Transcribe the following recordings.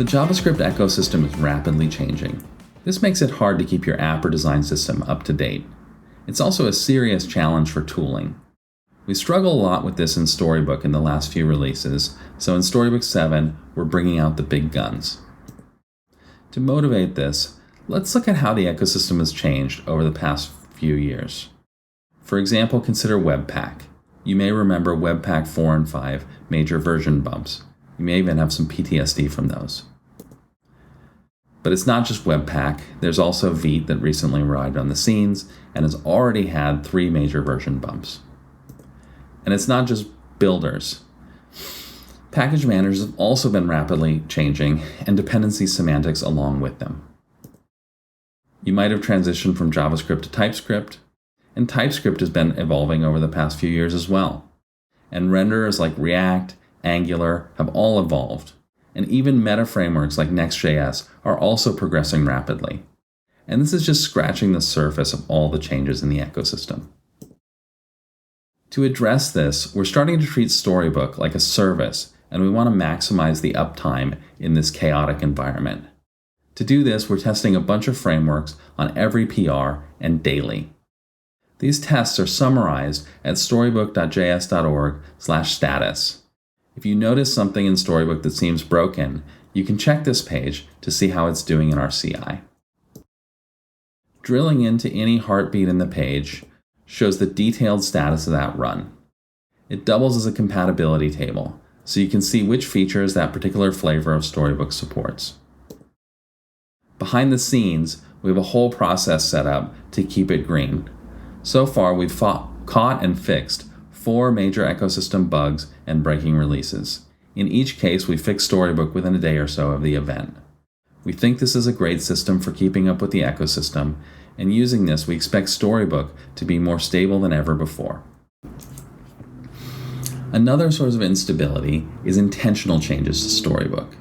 The JavaScript ecosystem is rapidly changing. This makes it hard to keep your app or design system up to date. It's also a serious challenge for tooling. We struggle a lot with this in Storybook in the last few releases, so in Storybook 7, we're bringing out the big guns. To motivate this, let's look at how the ecosystem has changed over the past few years. For example, consider Webpack. You may remember Webpack 4 and 5 major version bumps. You may even have some PTSD from those. But it's not just Webpack. There's also Vite that recently arrived on the scenes and has already had 3 major version bumps. And it's not just builders. Package managers have also been rapidly changing, and dependency semantics along with them. You might have transitioned from JavaScript to TypeScript, and TypeScript has been evolving over the past few years as well. And renderers like React, Angular have all evolved. And even meta frameworks like Next.js are also progressing rapidly. And this is just scratching the surface of all the changes in the ecosystem. To address this, we're starting to treat Storybook like a service, and we want to maximize the uptime in this chaotic environment. To do this, we're testing a bunch of frameworks on every PR and daily. These tests are summarized at storybook.js.org/status. If you notice something in Storybook that seems broken, you can check this page to see how it's doing in our CI. Drilling into any heartbeat in the page shows the detailed status of that run. It doubles as a compatibility table, so you can see which features that particular flavor of Storybook supports. Behind the scenes, we have a whole process set up to keep it green. So far, we've caught and fixed 4 major ecosystem bugs and breaking releases. In each case, we fixed Storybook within a day or so of the event. We think this is a great system for keeping up with the ecosystem, and using this, we expect Storybook to be more stable than ever before. Another source of instability is intentional changes to Storybook.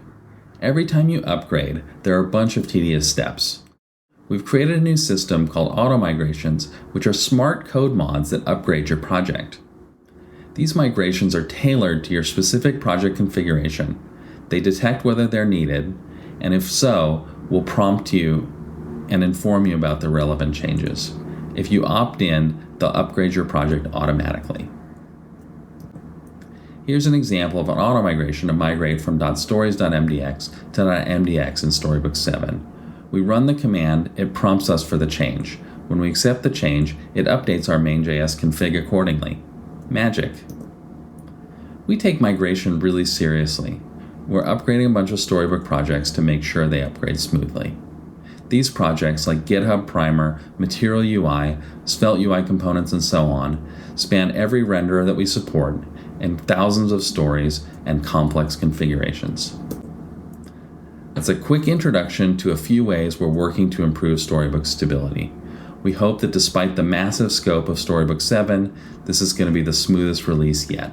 Every time you upgrade, there are a bunch of tedious steps. We've created a new system called auto migrations, which are smart code mods that upgrade your project. These migrations are tailored to your specific project configuration. They detect whether they're needed, and if so, will prompt you and inform you about the relevant changes. If you opt in, they'll upgrade your project automatically. Here's an example of an auto migration to migrate from .stories.mdx to .mdx in Storybook 7. We run the command, it prompts us for the change. When we accept the change, it updates our main.js config accordingly. Magic. We take migration really seriously. We're upgrading a bunch of Storybook projects to make sure they upgrade smoothly. These projects, like GitHub Primer, Material UI, Svelte UI components, and so on, span every renderer that we support and thousands of stories and complex configurations. That's a quick introduction to a few ways we're working to improve Storybook stability. We hope that despite the massive scope of Storybook 7, this is going to be the smoothest release yet.